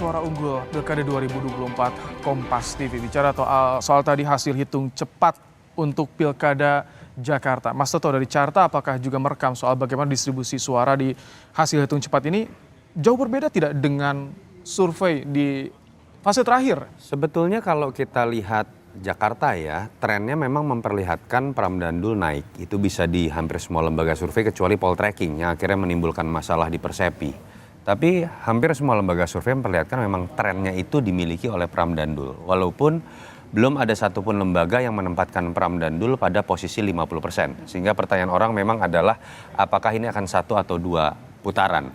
suara unggul Pilkada 2024 Kompas TV. Bicara soal tadi hasil hitung cepat untuk Pilkada Jakarta. Mas Toto dari Carta apakah juga merekam soal bagaimana distribusi suara di hasil hitung cepat ini jauh berbeda tidak dengan survei di fase terakhir? Sebetulnya kalau kita lihat Jakarta ya, trennya memang memperlihatkan Pramdandul naik. Itu bisa di hampir semua lembaga survei kecuali Poltreking yang akhirnya menimbulkan masalah di Persepi. Tapi hampir semua lembaga survei memperlihatkan memang trennya itu dimiliki oleh Pramdandul. Walaupun belum ada satupun lembaga yang menempatkan Pramdandul pada posisi 50%. Sehingga pertanyaan orang memang adalah apakah ini akan satu atau dua putaran.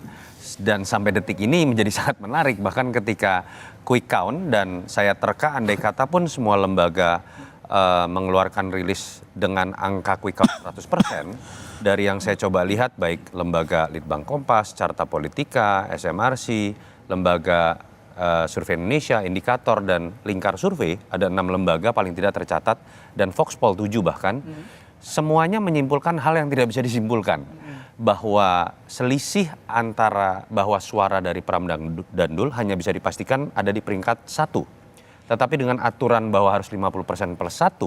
Dan sampai detik ini menjadi sangat menarik. Bahkan ketika quick count dan saya terka andai kata pun semua lembaga mengeluarkan rilis dengan angka quick count 100%. Dari yang saya coba lihat baik lembaga Litbang Kompas, Carta Politika, SMRC, lembaga Survei Indonesia, Indikator, dan Lingkar Survei, ada 6 lembaga paling tidak tercatat, dan Foxpol 7 bahkan, semuanya menyimpulkan hal yang tidak bisa disimpulkan. Bahwa selisih antara bahwa suara dari Pramdandul hanya bisa dipastikan ada di peringkat 1. Tetapi dengan aturan bahwa harus 50% plus 1,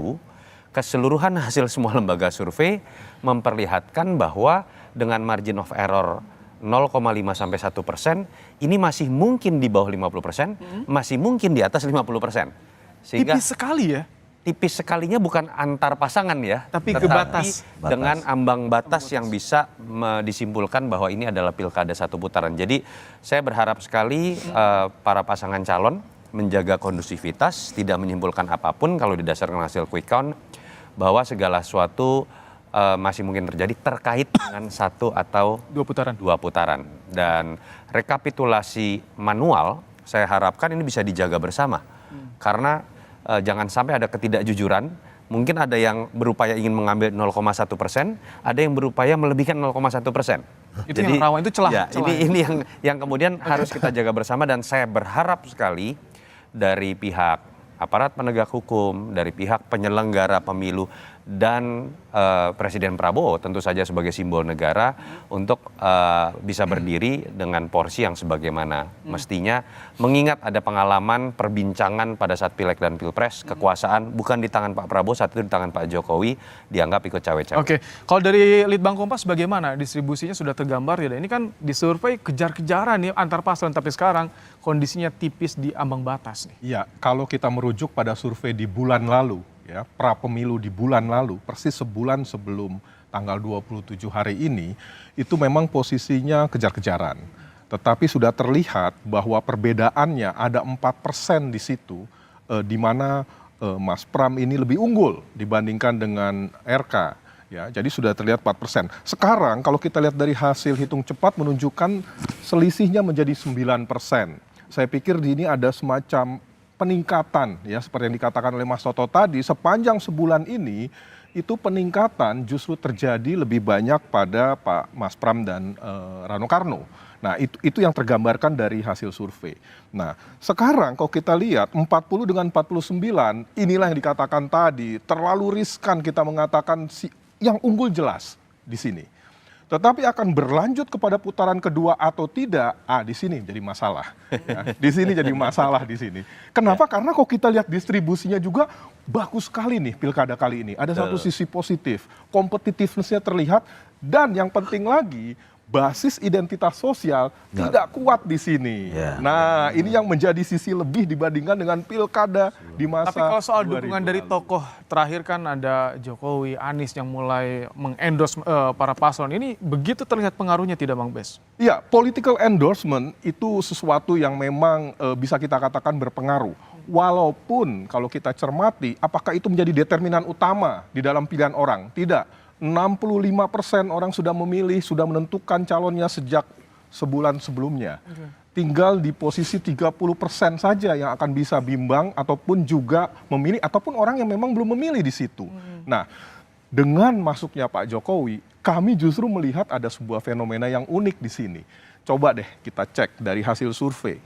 keseluruhan hasil semua lembaga survei memperlihatkan bahwa dengan margin of error 0,5 sampai 1%, ini masih mungkin di bawah 50%, masih mungkin di atas 50%. Sehingga tipis sekali ya? Tipis sekalinya bukan antar pasangan ya, tapi ke batas. Dengan ambang batas yang bisa disimpulkan bahwa ini adalah pilkada satu putaran. Jadi saya berharap sekali para pasangan calon menjaga kondusivitas, tidak menyimpulkan apapun kalau didasarkan hasil quick count, bahwa segala sesuatu masih mungkin terjadi terkait dengan satu atau dua putaran. Dan rekapitulasi manual saya harapkan ini bisa dijaga bersama. Karena jangan sampai ada ketidakjujuran. Mungkin ada yang berupaya ingin mengambil 0,1%, ada yang berupaya melebihkan 0,1%. Itu yang rawan, itu celah. Ya, ini yang kemudian harus kita jaga bersama, dan saya berharap sekali dari pihak aparat penegak hukum, dari pihak penyelenggara pemilu, dan Presiden Prabowo tentu saja sebagai simbol negara untuk bisa berdiri dengan porsi yang sebagaimana mestinya, mengingat ada pengalaman perbincangan pada saat Pileg dan Pilpres, kekuasaan bukan di tangan Pak Prabowo, saat itu di tangan Pak Jokowi, dianggap ikut cawe-cawe. Oke, kalau dari Litbang Kompas bagaimana distribusinya sudah tergambar ya? Ini kan disurvei kejar-kejaran nih antar paslon, tapi sekarang kondisinya tipis di ambang batas nih. Iya, kalau kita merujuk pada survei di bulan lalu, ya, pra pemilu di bulan lalu, persis sebulan sebelum tanggal 27 hari ini, itu memang posisinya kejar-kejaran. Tetapi sudah terlihat bahwa perbedaannya ada 4% di situ, di mana Mas Pram ini lebih unggul dibandingkan dengan RK. Ya, jadi sudah terlihat 4%. Sekarang kalau kita lihat dari hasil hitung cepat menunjukkan selisihnya menjadi 9%. Saya pikir di ini ada semacam peningkatan ya, seperti yang dikatakan oleh Mas Toto tadi, sepanjang sebulan ini itu peningkatan justru terjadi lebih banyak pada Pak Mas Pram dan Rano Karno. Nah itu yang tergambarkan dari hasil survei. Nah sekarang kalau kita lihat 40 dengan 49, inilah yang dikatakan tadi, terlalu riskan kita mengatakan yang unggul jelas di sini. Tetapi akan berlanjut kepada putaran kedua atau tidak, di sini jadi masalah. Ya, di sini jadi masalah di sini. Kenapa? Karena kalau kita lihat distribusinya juga bagus sekali nih pilkada kali ini. Ada satu sisi positif, competitiveness-nya terlihat, dan yang penting lagi, basis identitas sosial tidak kuat di sini. Nah, ini yang menjadi sisi lebih dibandingkan dengan pilkada di masa. Tapi kalau soal dukungan dari tokoh terakhir kan ada Jokowi, Anies yang mulai mengendorse para paslon. Ini begitu terlihat pengaruhnya tidak, Bang Bes? Iya, political endorsement itu sesuatu yang memang bisa kita katakan berpengaruh. Walaupun kalau kita cermati, apakah itu menjadi determinan utama di dalam pilihan orang? Tidak. 65% orang sudah memilih, sudah menentukan calonnya sejak sebulan sebelumnya. Tinggal di posisi 30% saja yang akan bisa bimbang ataupun juga memilih, ataupun orang yang memang belum memilih di situ. Nah, dengan masuknya Pak Jokowi, kami justru melihat ada sebuah fenomena yang unik di sini. Coba deh kita cek dari hasil survei.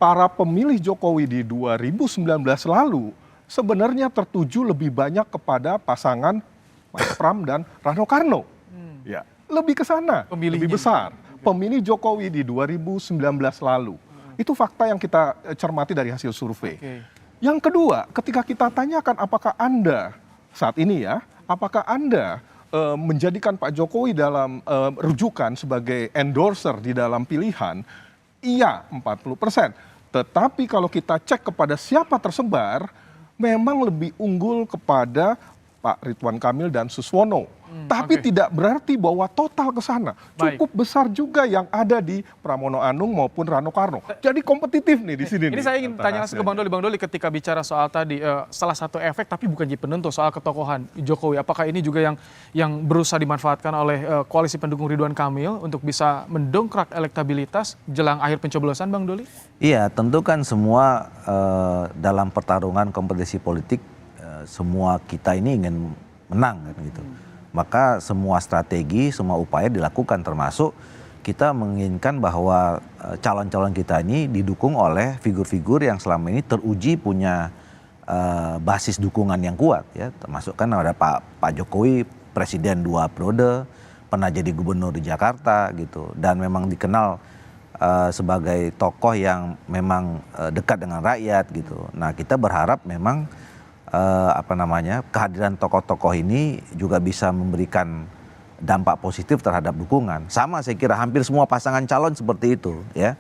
Para pemilih Jokowi di 2019 lalu sebenarnya tertuju lebih banyak kepada pasangan Mas Pram dan Rano Karno. Ya, lebih ke sana, lebih besar. Pemilih Jokowi di 2019 lalu. Itu fakta yang kita cermati dari hasil survei. Oke. Yang kedua, ketika kita tanyakan apakah Anda saat ini ya, apakah Anda menjadikan Pak Jokowi dalam rujukan sebagai endorser di dalam pilihan, iya 40%. Tetapi kalau kita cek kepada siapa tersebar, memang lebih unggul kepada Pak Ridwan Kamil dan Suswono. Tapi tidak berarti bahwa total ke sana. Baik. Cukup besar juga yang ada di Pramono Anung maupun Rano Karno. Jadi kompetitif nih di sini. Ini saya ingin tanya langsung ke Bang Doli ketika bicara soal tadi salah satu efek tapi bukan jadi penentu soal ketokohan Jokowi. Apakah ini juga yang berusaha dimanfaatkan oleh koalisi pendukung Ridwan Kamil untuk bisa mendongkrak elektabilitas jelang akhir pencoblosan, Bang Doli? Iya, tentu kan semua dalam pertarungan kompetisi politik semua kita ini ingin menang kan gitu. Maka semua strategi, semua upaya dilakukan termasuk kita menginginkan bahwa calon-calon kita ini didukung oleh figur-figur yang selama ini teruji punya basis dukungan yang kuat ya. Termasuk kan ada Pak Jokowi presiden 2 periode, pernah jadi gubernur di Jakarta gitu dan memang dikenal sebagai tokoh yang memang dekat dengan rakyat gitu. Nah, kita berharap memang kehadiran tokoh-tokoh ini juga bisa memberikan dampak positif terhadap dukungan. Sama saya kira hampir semua pasangan calon seperti itu ya.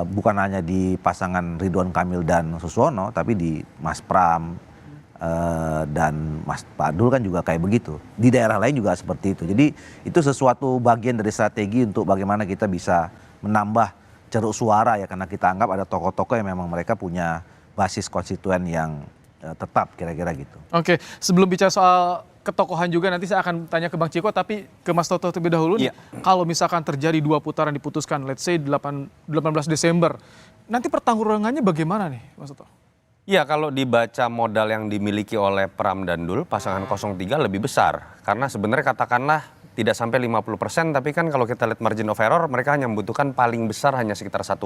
Bukan hanya di pasangan Ridwan Kamil dan Suswono, tapi di Mas Pram dan Mas Pak Dul kan juga kayak begitu. Di daerah lain juga seperti itu. Jadi itu sesuatu bagian dari strategi untuk bagaimana kita bisa menambah ceruk suara ya, karena kita anggap ada tokoh-tokoh yang memang mereka punya basis konstituen yang tetap kira-kira gitu. Oke, sebelum bicara soal ketokohan juga nanti saya akan tanya ke Bang Ciko, tapi ke Mas Toto terlebih dahulu nih. Kalau misalkan terjadi 2 putaran diputuskan, let's say 18 Desember, nanti pertarungannya bagaimana nih, Mas Toto? Ya, kalau dibaca modal yang dimiliki oleh Pram dan Dul, pasangan 03 lebih besar. Karena sebenarnya katakanlah tidak sampai 50%, tapi kan kalau kita lihat margin of error, mereka hanya membutuhkan paling besar hanya sekitar 1%.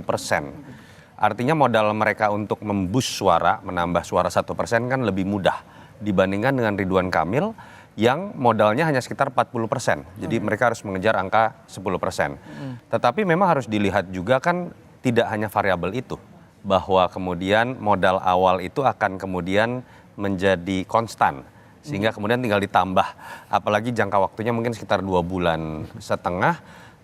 Artinya modal mereka untuk memboost suara, menambah suara 1% kan lebih mudah dibandingkan dengan Ridwan Kamil yang modalnya hanya sekitar 40%. Jadi mereka harus mengejar angka 10%. Tetapi memang harus dilihat juga kan tidak hanya variabel itu. Bahwa kemudian modal awal itu akan kemudian menjadi konstan. Sehingga kemudian tinggal ditambah. Apalagi jangka waktunya mungkin sekitar 2,5 bulan.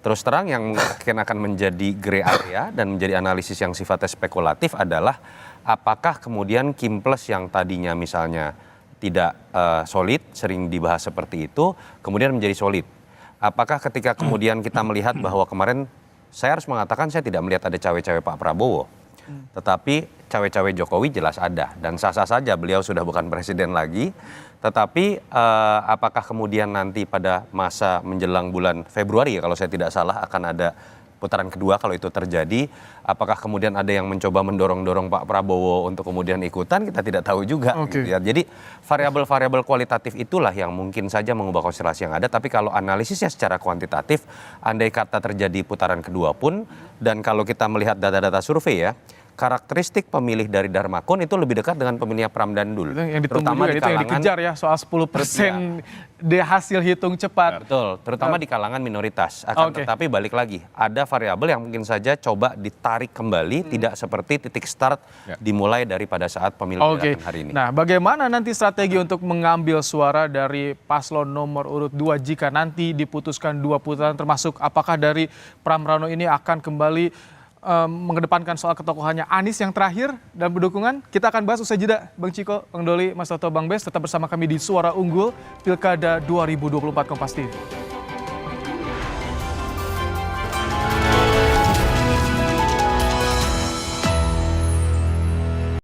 Terus terang yang mungkin akan menjadi gray area dan menjadi analisis yang sifatnya spekulatif adalah apakah kemudian Kim Plus yang tadinya misalnya tidak solid, sering dibahas seperti itu, kemudian menjadi solid. Apakah ketika kemudian kita melihat bahwa kemarin saya harus mengatakan saya tidak melihat ada cawe-cawe Pak Prabowo. Tetapi cawe-cawe Jokowi jelas ada dan sah-sah saja beliau sudah bukan presiden lagi. Tetapi apakah kemudian nanti pada masa menjelang bulan Februari ya kalau saya tidak salah akan ada putaran kedua kalau itu terjadi. Apakah kemudian ada yang mencoba mendorong-dorong Pak Prabowo untuk kemudian ikutan, kita tidak tahu juga. Gitu ya. Jadi variabel-variabel kualitatif itulah yang mungkin saja mengubah konstelasi yang ada. Tapi kalau analisisnya secara kuantitatif, andai kata terjadi putaran kedua pun, dan kalau kita melihat data-data survei ya, karakteristik pemilih dari Darmakun itu lebih dekat dengan pemilihnya Pram dan Dul. Itu yang ditunggu juga, itu yang dikejar ya, soal 10% di hasil hitung cepat. Betul, terutama di kalangan minoritas. Tetapi balik lagi, ada variabel yang mungkin saja coba ditarik kembali, tidak seperti titik start dimulai dari pada saat pemilu dilakukan hari ini. Nah, bagaimana nanti strategi untuk mengambil suara dari paslon nomor urut 2 jika nanti diputuskan 2 putaran, termasuk apakah dari Pram Rano ini akan kembali mengedepankan soal ketokohannya Anies yang terakhir dan berdukungan? Kita akan bahas usai jeda. Bang Ciko, Bang Doli, Mas Toto, Bang Bes, tetap bersama kami di Suara Unggul Pilkada 2024 Kompas TV.